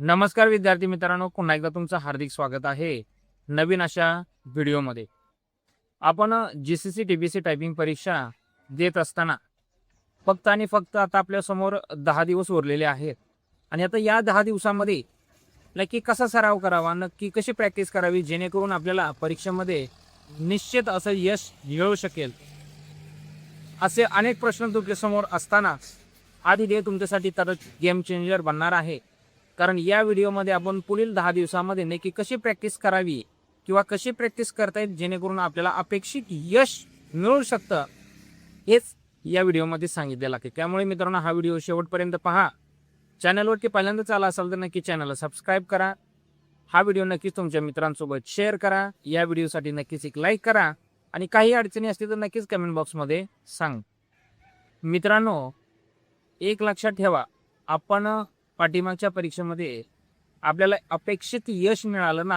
नमस्कार विद्यार्थी मित्रांनो, पुन्हा एकदा तुमचं हार्दिक स्वागत आहे नवीन अशा व्हिडिओमध्ये. आपण जीसीसी टीबीसी टायपिंग परीक्षा देत असताना फक्त आणि फक्त आता आपल्यासमोर 10 दिवस उरलेले आहेत आणि आता या 10 दिवसामध्ये नक्की कसा सराव करावा, नक्की कशी प्रॅक्टिस करावी जेणेकरून आपल्याला परीक्षेमध्ये निश्चित असं यश मिळू शकेल, असे अनेक प्रश्न तुमच्यासमोर असताना हा व्हिडिओ तुमच्यासाठी तर गेम चेंजर बनणार आहे. कारण या व्हिडिओमध्ये आपण पुढील 10 दिवसामध्ये नक्की कशी प्रॅक्टिस करावी किंवा कशी प्रॅक्टिस करता येईल जेणेकरून आपल्याला अपेक्षित यश मिळू शकतं, हेच या व्हिडिओमध्ये सांगितलेलं आहे. त्यामुळे मित्रांनो, हा व्हिडिओ शेवटपर्यंत पहा. चॅनलवरती पहिल्यांदाच आला असाल तर नक्की चॅनलला सबस्क्राईब करा. हा व्हिडिओ नक्कीच तुमच्या मित्रांसोबत शेअर करा. या व्हिडिओसाठी नक्कीच एक लाईक करा आणि काही अडचणी असतील तर नक्कीच कमेंट बॉक्समध्ये सांग. मित्रांनो, एक लक्षात ठेवा, आपण पाठीमागच्या परीक्षेमध्ये आपल्याला अपेक्षित यश मिळालं ना,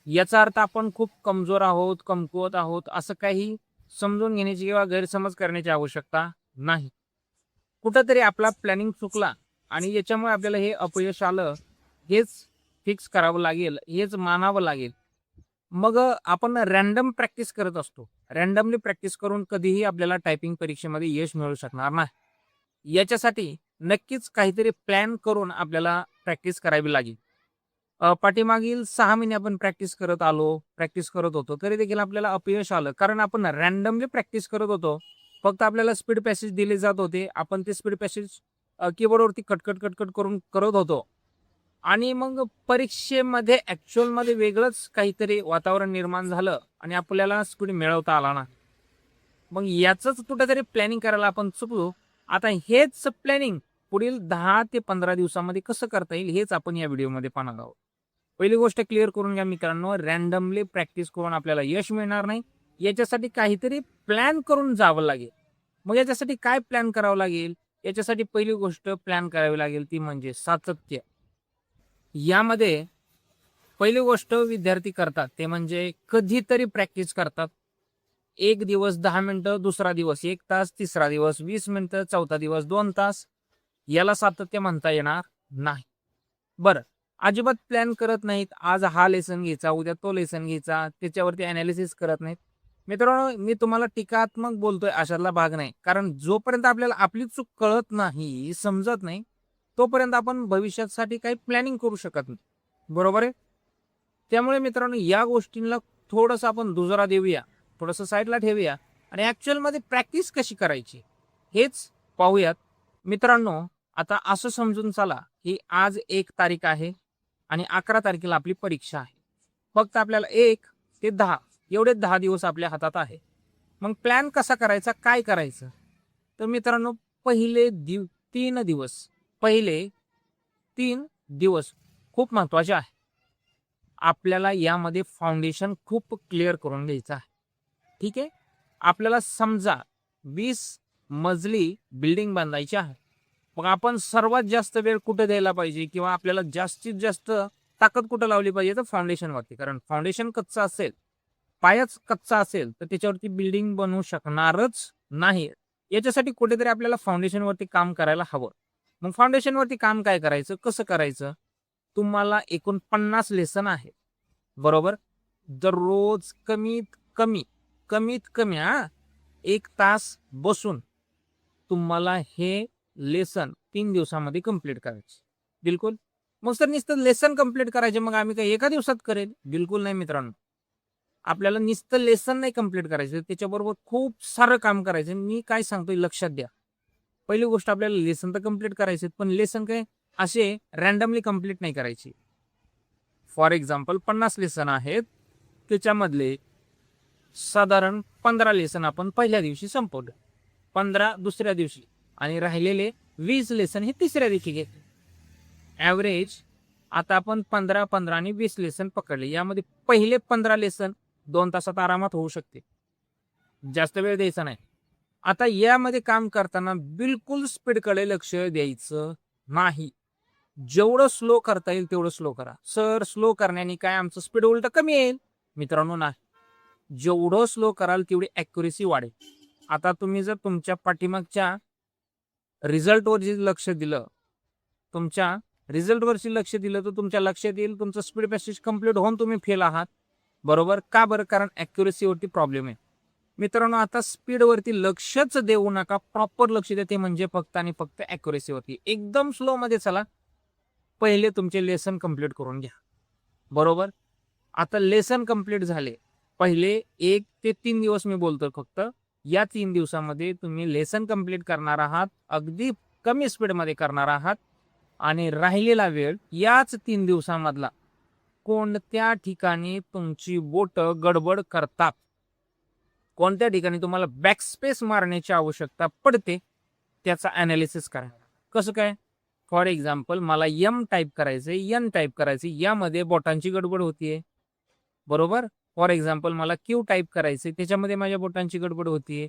याचा अर्थ आपण खूप कमजोर आहोत, कमकुवत आहोत असं काही समजून घेण्याची किंवा गैरसमज करण्याची आवश्यकता नाही. कुठंतरी आपला प्लॅनिंग चुकला आणि याच्यामुळे आपल्याला हे अपयश आलं, हेच फिक्स करावं लागेल, हेच मानावं लागेल. मग आपण रॅन्डम प्रॅक्टिस करत असतो. रॅन्डमली प्रॅक्टिस करून कधीही आपल्याला टायपिंग परीक्षेमध्ये यश मिळू शकणार नाही. याच्यासाठी नक्कीच काहीतरी प्लॅन करून आपल्याला प्रॅक्टिस करावी लागेल. पाठीमागील 6 महिने आपण प्रॅक्टिस करत होतो, तरी देखील आपल्याला अपयश आलं. कारण आपण रॅन्डमली प्रॅक्टिस करत होतो. फक्त आपल्याला स्पीड पॅसेज दिले जात होते. आपण ते स्पीड पॅसेज कीबोर्डवरती कटकट करून करत होतो आणि मग परीक्षेमध्ये ॲक्च्युअलमध्ये वेगळंच काहीतरी वातावरण निर्माण झालं आणि आपल्याला स्पीड मिळवता आला ना. मग याचंच कुठेतरी प्लॅनिंग करायला आपण चुकलो. आता हेच प्लॅनिंग पुढील 10 ते 15 दिवसामध्ये कसं करता येईल, हेच आपण या व्हिडिओमध्ये पाहणार आहोत. पहिली गोष्ट क्लिअर करून घ्या मित्रांनो, रॅन्डमली प्रॅक्टिस करून आपल्याला यश मिळणार नाही. याच्यासाठी काहीतरी प्लॅन करून जावं लागेल. मग याच्यासाठी काय प्लॅन करावं लागेल? याच्यासाठी पहिली गोष्ट प्लॅन करावी लागेल ती म्हणजे सातत्य. यामध्ये पहिली गोष्ट विद्यार्थी करतात ते म्हणजे कधीतरी प्रॅक्टिस करतात. एक दिवस 10 मिनिटं, दुसरा दिवस 1 तास, तिसरा दिवस 20 मिनिटं, चौथा दिवस 2 तास. याला सातत्य म्हणता येणार नाही. बरं, अजिबात प्लॅन करत नाहीत. आज हा लेसन घ्यायचा, उद्या तो लेसन घ्यायचा, त्याच्यावरती ॲनालिसिस करत नाहीत. मित्रांनो, मी तुम्हाला टीकात्मक बोलतोय अशातला भाग नाही. कारण जोपर्यंत आपल्याला आपली चूक कळत नाही, समजत नाही, तोपर्यंत आपण भविष्यासाठी काही प्लॅनिंग करू शकत नाही. बरोबर आहे? त्यामुळे मित्रांनो, या गोष्टींना थोडंसं आपण दुजोरा देऊया, थोडंसं साईडला ठेवूया आणि ॲक्च्युअलमध्ये प्रॅक्टिस कशी करायची हेच पाहूयात. मित्रांनो, आता असं समजून चला की आज 1 तारीख आहे आणि 11 तारखेला आपली परीक्षा आहे. फक्त आपल्याला 1 ते 10 एवढे 10 दिवस आपल्या हातात आहे. मग प्लॅन कसा करायचा, काय करायचं? तर मित्रांनो, पहिले 3 दिवस पहिले 3 दिवस खूप महत्त्वाचे आहे. आपल्याला यामध्ये फाउंडेशन खूप क्लिअर करून घ्यायचं आहे. ठीक आहे? आपल्याला समजा 20 मजली बिल्डिंग बांधायची आहे. मग आपण सर्वात जास्त वेळ कुठे द्यायला पाहिजे किंवा आपल्याला जास्तीत जास्त ताकद कुठं लावली पाहिजे, तर फाउंडेशनवरती. कारण फाउंडेशन कच्चं असेल, पायाच कच्चा असेल, तर त्याच्यावरती बिल्डिंग बनवू शकणारच नाही. याच्यासाठी कुठेतरी आपल्याला फाउंडेशनवरती काम करायला हवं. मग फाउंडेशनवरती काम काय करायचं, कसं करायचं? तुम्हाला एकूण 50 लेसन आहे. बरोबर? दररोज कमीत कमी 1 तास बसून तुम्हाला हे लेसन 3 दिवसामध्ये कंप्लीट करायचे. बिलकुल. मग सर नुसतं लेसन कंप्लीट करायचे, मग आम्ही काय एका दिवसात करेल? बिलकुल नाही मित्रांनो. आपल्याला नुसतं लेसन नाही कंप्लीट करायचं, त्याच्याबरोबर खूप सारं काम करायचं. मी काय सांगतोय लक्षात द्या. पहिली गोष्ट, आपल्याला लेसन तर कंप्लीट करायचे, पण लेसन काय असे रॅन्डमली कंप्लीट नाही करायची. फॉर एक्झाम्पल 50 लेसन आहेत, त्याच्यामधले साधारण 15 लेसन आपण पहिल्या दिवशी संपवलं, 15 दुसऱ्या दिवशी आणि राहिलेले 20 लेसन हे तिसऱ्या दिवशी घेतले. ॲव्हरेज आता आपण 15 आणि 20 लेसन पकडले. यामध्ये पहिले 15 लेसन 2 तासात आरामात होऊ शकते. जास्त वेळ द्यायचा नाही. आता यामध्ये काम करताना बिलकुल स्पीडकडे लक्ष द्यायचं नाही. जेवढं स्लो करता येईल तेवढं स्लो करा. सर, स्लो करण्याने काय आमचं स्पीड उलट कमी येईल? मित्रांनो, नाही. जेवढं स्लो कराल तेवढी ॲक्युरेसी वाढेल. आता तुम्ही जर तुमच्या पाठीमागच्या रिझल्टवर जे लक्ष दिलं, तुमच्या रिझल्टवरती लक्ष दिलं तर तुमच्या लक्षात येईल तुमचं स्पीड पॅसेज कंप्लीट होऊन तुम्ही फेल आहात. बरोबर का बरं? कारण ॲक्युरेसीवरती प्रॉब्लेम आहे. मित्रांनो, आता स्पीडवरती लक्षच देऊ नका, प्रॉपर लक्ष द्या. ते म्हणजे फक्त आणि फक्त ॲक्युरेसीवरती. एकदम स्लोमध्ये चला. पहिले तुमचे लेसन कंप्लीट करून घ्या. बरोबर. आता लेसन कंप्लीट झाले. पहिले 1 ते 3 दिवस मी बोलतो फक्त. या 3 दिवसामध्ये तुम्ही लेसन कंप्लीट करणार आहात. अगदी कमी स्पीडमध्ये करणार आहात आणि राहिलेला वेळ याच 3 दिवसामधला कोणत्या ठिकाणी तुमची बोटं गडबड करतात, कोणत्या ठिकाणी तुम्हाला बॅकस्पेस मारण्याची आवश्यकता पडते, त्याचा ॲनालिसिस करा. कसं काय? फॉर एक्झाम्पल मला एम टाईप करायचंय, एन टाईप करायचंय, यामध्ये बोटांची गडबड होतीये. बरोबर. फॉर एक्झाम्पल मला क्यू टाईप करायचंय, त्याच्यामध्ये माझ्या बोटांची गडबड होतीये.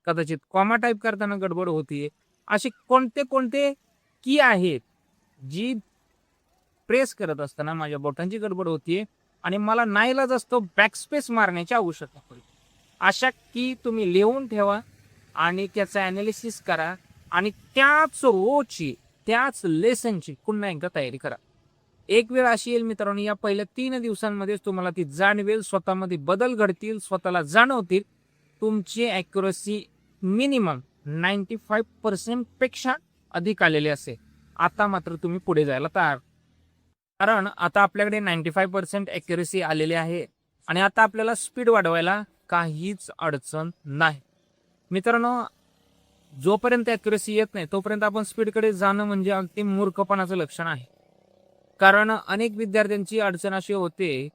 कदाचित कॉमा टाईप करताना गडबड होतीये. असे कोणते कोणते की आहेत जी प्रेस करत असताना माझ्या बोटांची गडबड होतीये आणि मला नाईलाज असतो बॅकस्पेस मारण्याची आवश्यकता पडते. अशा की तुम्ही लिहून ठेवा आणि त्याचं ॲनालिसिस करा आणि त्याच रोजची त्याच लेसनची पुन्हा एकदा तयारी करा. एक वेळ अशी येईल मित्रांनो, या पहिल्या 3 दिवसांमध्येच तुम्हाला ती जाणवेल, स्वतःमध्ये बदल घडतील, स्वतःला जाणवतील. तुमची ॲक्युरसी मिनिमम 95% पेक्षा अधिक आलेली असेल. आता मात्र तुम्ही पुढे जायला तयार. कारण आता आपल्याकडे 95% ॲक्युरसी आलेली आहे आणि आता आपल्याला स्पीड वाढवायला काहीच अडचण नाही. मित्रांनो, जोपर्यंत ॲक्युरसी येत नाही तोपर्यंत आपण स्पीडकडे जाणं म्हणजे अगदी मूर्खपणाचं लक्षण आहे. कारण अनेक विद्यार्थ्यांची अडचण अशी होते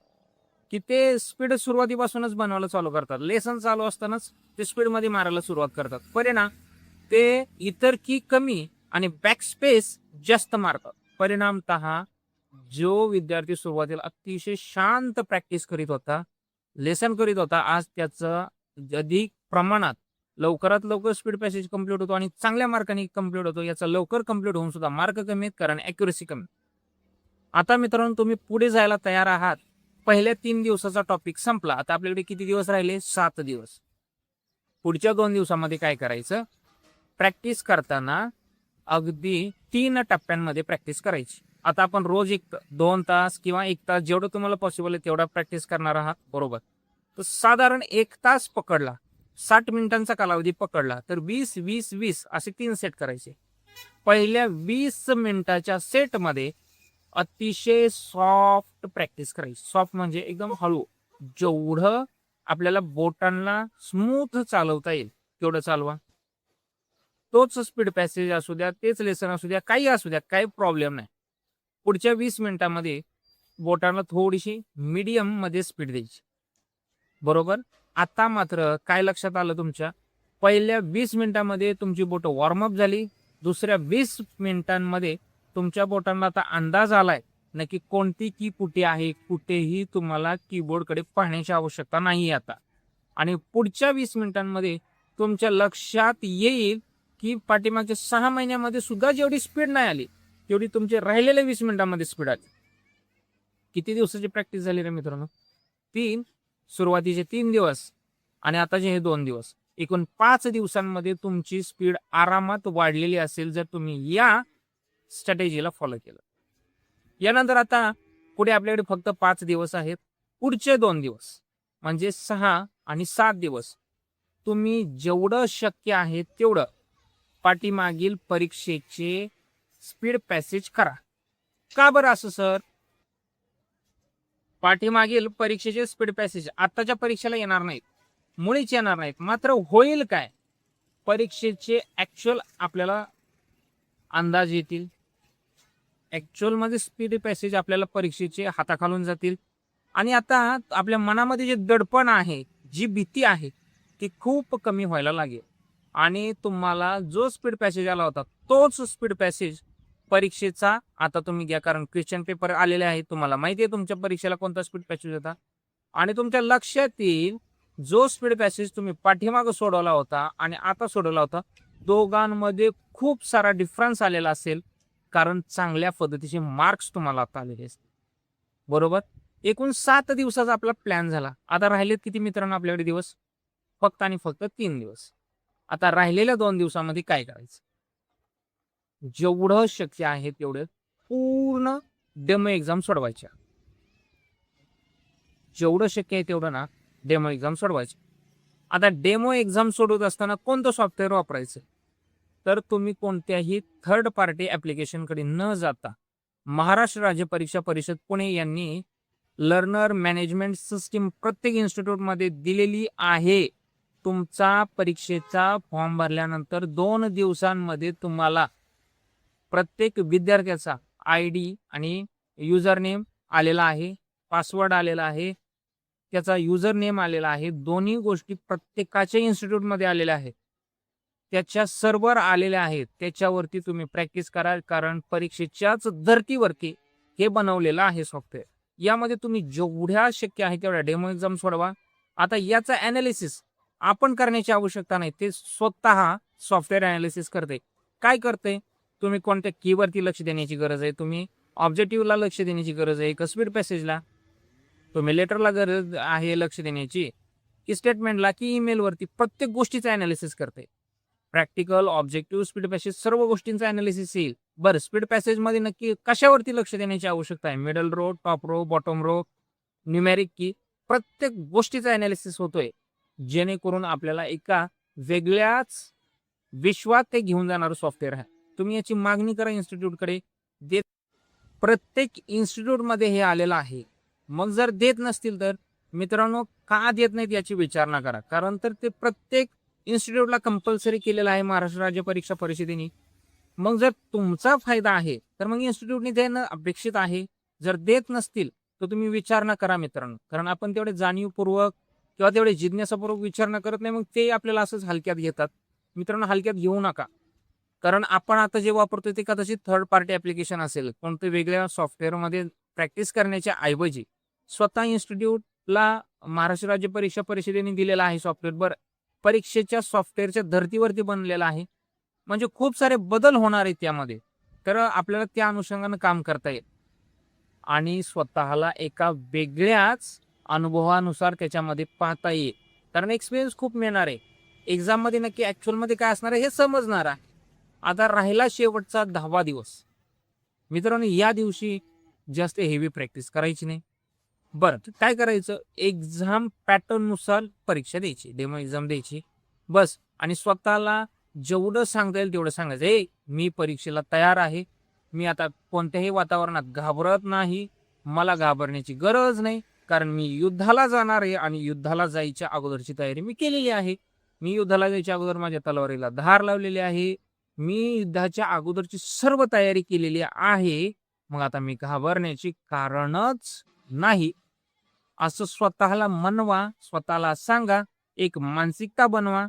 की ते स्पीड सुरुवातीपासूनच बनवायला चालू करतात. लेसन चालू असतानाच ते स्पीडमध्ये मारायला सुरुवात करतात. परिणाम ते इतर की कमी आणि बॅकस्पेस जास्त मारतात. परिणामतः जो विद्यार्थी सुरुवातीला अतिशय शांत प्रॅक्टिस करीत होता, लेसन करीत होता, आज त्याचं अधिक प्रमाणात लवकरात लवकर स्पीड पॅसेज कंप्लीट होतो आणि चांगल्या मार्काने कंप्लीट होतो. याचा लवकर कंप्लीट होऊन सुद्धा मार्क कमी आहेत कारण ॲक्युरेसी कमी. आता मित्रांनो, तुम्ही पुढे जायला तयार आहात. पहिल्या 3 दिवसाचा टॉपिक संपला. आता आपल्याकडे किती दिवस राहिले? 7 दिवस. पुढच्या 2 दिवसामध्ये काय करायचं? प्रॅक्टिस करताना अगदी 3 टप्प्यांमध्ये प्रॅक्टिस करायची. आता आपण रोज 2 तास किंवा 1 तास जेवढं तुम्हाला पॉसिबल आहे तेवढा प्रॅक्टिस करणार आहात. बरोबर. तर साधारण 1 तास पकडला, 60 मिनिटांचा कालावधी पकडला तर 20, 20, 20 असे 3 सेट करायचे. पहिल्या 20 मिनिटाच्या सेटमध्ये अतिशय सॉफ्ट प्रॅक्टिस करायची. सॉफ्ट म्हणजे एकदम हळू. जेवढं आपल्याला बोटांना स्मूथ चालवता येईल तेवढं चालवा. तोच स्पीड पॅसेज असू द्या, तेच लेसन असू द्या, काही असू द्या, काही प्रॉब्लेम नाही. पुढच्या 20 मिनिटांमध्ये बोटांना थोडीशी मीडियम मध्ये स्पीड द्यायची. बरोबर. आता मात्र काय लक्षात आलं तुमच्या? पहिल्या 20 मिनिटांमध्ये तुमची बोटं वॉर्मअप झाली. दुसऱ्या 20 मिनिटांमध्ये तुमच्या बोटांना आता अंदाज आलाय नक्की कोणती की कुठे आहे. कुठेही तुम्हाला कीबोर्डकडे पाहण्याची आवश्यकता नाही आता. आणि पुढच्या 20 मिनिटांमध्ये तुमच्या लक्षात येईल की पाठीमागच्या 6 महिन्यामध्ये सुद्धा जेवढी स्पीड नाही आली तेवढी तुमची राहिलेल्या 20 मिनिटांमध्ये स्पीड आली. किती दिवसाची प्रॅक्टिस झाली रे मित्रांनो? 3. सुरुवातीचे 3 दिवस आणि आताचे हे 2 दिवस. एकूण 5 दिवसांमध्ये तुमची स्पीड आरामात वाढलेली असेल जर तुम्ही या स्ट्रॅटेजीला फॉलो केलं. यानंतर आता पुढे आपल्याकडे फक्त 5 दिवस आहेत. पुढचे 2 दिवस म्हणजे 6 आणि 7 दिवस तुम्ही जेवढं शक्य आहे तेवढं पाठीमागील परीक्षेचे स्पीड पॅसेज करा. का बरं असं सर? पाठीमागील परीक्षेचे स्पीड पॅसेज आताच्या परीक्षेला येणार नाहीत, मुळीच येणार नाहीत. मात्र होईल काय? परीक्षेचे ॲक्च्युअल आपल्याला अंदाज येतील. ॲक्च्युअलमध्ये स्पीड पॅसेज आपल्याला परीक्षेचे हाताखालून जातील आणि आता आपल्या मनामध्ये जे दडपण आहे, जी भीती आहे ती खूप कमी व्हायला लागेल आणि तुम्हाला जो स्पीड पॅसेज आला होता तोच स्पीड पॅसेज परीक्षेचा आता तुम्ही घ्या. कारण क्वेश्चन पेपर आलेले आहेत, तुम्हाला माहिती आहे तुमच्या परीक्षेला कोणता स्पीड पॅसेज होता आणि तुमच्या लक्षात येईल जो स्पीड पॅसेज तुम्ही पाठीमागं सोडवला होता आणि आता सोडवला होता दोघांमध्ये खूप सारा डिफरन्स आलेला असेल. कारण चांगल्या पद्धतीचे मार्क्स तुम्हाला आता आलेले असतील. बरोबर. एकूण 7 दिवसाचा आपला प्लॅन झाला. आता राहिलेत किती मित्रांनो आपल्याकडे दिवस? फक्त आणि फक्त 3 दिवस. आता राहिलेल्या 2 दिवसामध्ये काय करायचं? जेवढं शक्य आहे तेवढं पूर्ण डेमो एक्झाम सोडवायच्या. जेवढं शक्य आहे तेवढं ना डेमो एक्झाम सोडवायचे. आता डेमो एक्झाम सोडवत असताना कोणतं सॉफ्टवेअर वापरायचं? तर तुम्ही कोणत्याही थर्ड पार्टी ॲप्लिकेशनकडे न जाता महाराष्ट्र राज्य परीक्षा परिषद पुणे यांनी लर्नर मॅनेजमेंट सिस्टीम प्रत्येक इन्स्टिट्यूटमध्ये दिलेली आहे. तुमचा परीक्षेचा फॉर्म भरल्यानंतर 2 दिवसांमध्ये तुम्हाला प्रत्येक विद्यार्थ्याचा ID आणि युजर नेम आलेला आहे, पासवर्ड आलेला आहे, त्याचा युजर नेम आलेला आहे. दोन्ही गोष्टी प्रत्येकाच्या इन्स्टिट्यूटमध्ये आलेल्या आहेत. त्याच्या सर्व्हर आलेल्या आहेत. त्याच्यावरती तुम्ही प्रॅक्टिस करा, कारण परीक्षेच्याच धर्तीवरती हे बनवलेलं आहे सॉफ्टवेअर. यामध्ये तुम्ही जेवढ्या शक्य आहे तेवढ्या डेमो एक्झाम सोडवा. आता याचा ॲनालिसिस आपण करण्याची आवश्यकता नाही. ते स्वतः सॉफ्टवेअर ॲनालिसिस करते. काय करते? तुम्ही कोणत्या कीवरती लक्ष देण्याची गरज आहे? तुम्ही ऑब्जेक्टिव्हला लक्ष देण्याची गरज आहे का स्पीड पॅसेजला? तुम्ही लेटरला गरज आहे लक्ष देण्याची की स्टेटमेंटला की ईमेलवरती? प्रत्येक गोष्टीचं ॲनालिसिस करते. प्रॅक्टिकल, ऑब्जेक्टिव्ह, स्पीड पॅसेज सर्व गोष्टींचा ॲनालिसिस येईल. बरं, स्पीड पॅसेजमध्ये नक्की कशावरती लक्ष देण्याची आवश्यकता आहे? Middle row, top row, bottom row, numeric key, प्रत्येक गोष्टीचा ॲनालिसिस होतोय. जेणेकरून आपल्याला एका वेगळ्याच विश्वात ते घेऊन जाणारं सॉफ्टवेअर आहे. तुम्ही याची मागणी करा इन्स्टिट्यूटकडे. देत प्रत्येक इन्स्टिट्यूटमध्ये हे आलेलं आहे. मग जर देत नसतील तर मित्रांनो का देत नाहीत याची विचारणा करा. कारण तर ते प्रत्येक इन्स्टिट्यूटला कंपल्सरी केलेलं आहे महाराष्ट्र राज्य परीक्षा परिषदेने. मग जर तुमचा फायदा आहे तर मग इन्स्टिट्यूटने देणं अपेक्षित आहे. जर देत नसतील तर तुम्ही विचारणा करा मित्रांनो. कारण आपण तेवढे जाणीवपूर्वक किंवा तेवढे जिज्ञासापूर्वक विचारणा करत नाही, मग ते आपल्याला असंच हलक्यात घेतात. मित्रांनो हलक्यात घेऊ नका. कारण आपण आता जे वापरतोय ते कदाचित थर्ड पार्टी ॲप्लिकेशन असेल. कोणत्या वेगळ्या सॉफ्टवेअरमध्ये प्रॅक्टिस करण्याच्या ऐवजी स्वतः इन्स्टिट्यूटला महाराष्ट्र राज्य परीक्षा परिषदेने दिलेला आहे सॉफ्टवेअर. बरं, परीक्षेच्या सॉफ्टवेअरच्या धर्तीवरती बनलेला आहे. म्हणजे खूप सारे बदल होणार आहेत त्यामध्ये. तर आपल्याला त्या अनुषंगानं काम करता येईल आणि स्वतःला एका वेगळ्याच अनुभवानुसार त्याच्यामध्ये पाहता येईल. कारण एक्सपिरियन्स खूप मिळणार आहे. एक्झाममध्ये नक्की ॲक्च्युअलमध्ये काय असणार आहे हे समजणार आहे. आता राहिला शेवटचा 10वा दिवस. मित्रांनो या दिवशी जास्त हेवी प्रॅक्टिस करायची नाही. बरं, काय करायचं? एक्झाम पॅटर्ननुसार परीक्षा द्यायची, डेमो एक्झाम द्यायची बस. आणि स्वतःला जेवढं सांगता येईल तेवढं सांगायचं, मी परीक्षेला तयार आहे. मी आता कोणत्याही वातावरणात घाबरत नाही. मला घाबरण्याची गरज नाही. कारण मी युद्धाला जाणार आहे आणि युद्धाला जायच्या अगोदरची तयारी मी केलेली आहे. मी युद्धाला जायच्या अगोदर माझ्या तलवारीला धार लावलेली आहे. मी युद्धाच्या अगोदरची सर्व तयारी केलेली आहे. मग आता मी घाबरण्याची कारणच नाही. असं स्वतःला म्हणवा, स्वतःला सांगा, एक मानसिकता बनवा.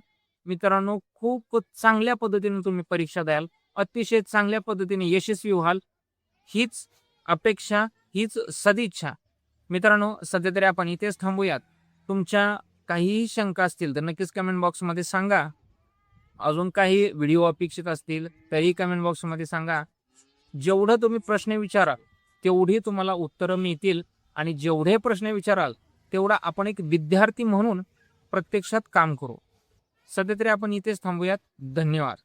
मित्रांनो खूप चांगल्या पद्धतीने तुम्ही परीक्षा द्याल, अतिशय चांगल्या पद्धतीने यशस्वी व्हाल. हीच अपेक्षा, हीच सदिच्छा. मित्रांनो सध्या तरी आपण इथेच थांबूयात. तुमच्या काहीही शंका असतील तर नक्कीच कमेंट बॉक्समध्ये सांगा. अजून काही व्हिडिओ अपेक्षित असतील तरी कमेंट बॉक्समध्ये सांगा. जेवढं तुम्ही प्रश्न विचाराल तेवढी तुम्हाला उत्तरं मिळतील आणि जेवढे प्रश्न विचाराल तेवढा आपण एक विद्यार्थी म्हणून प्रत्यक्षात काम करू. सध्या तरी आपण इथेच थांबूयात. धन्यवाद.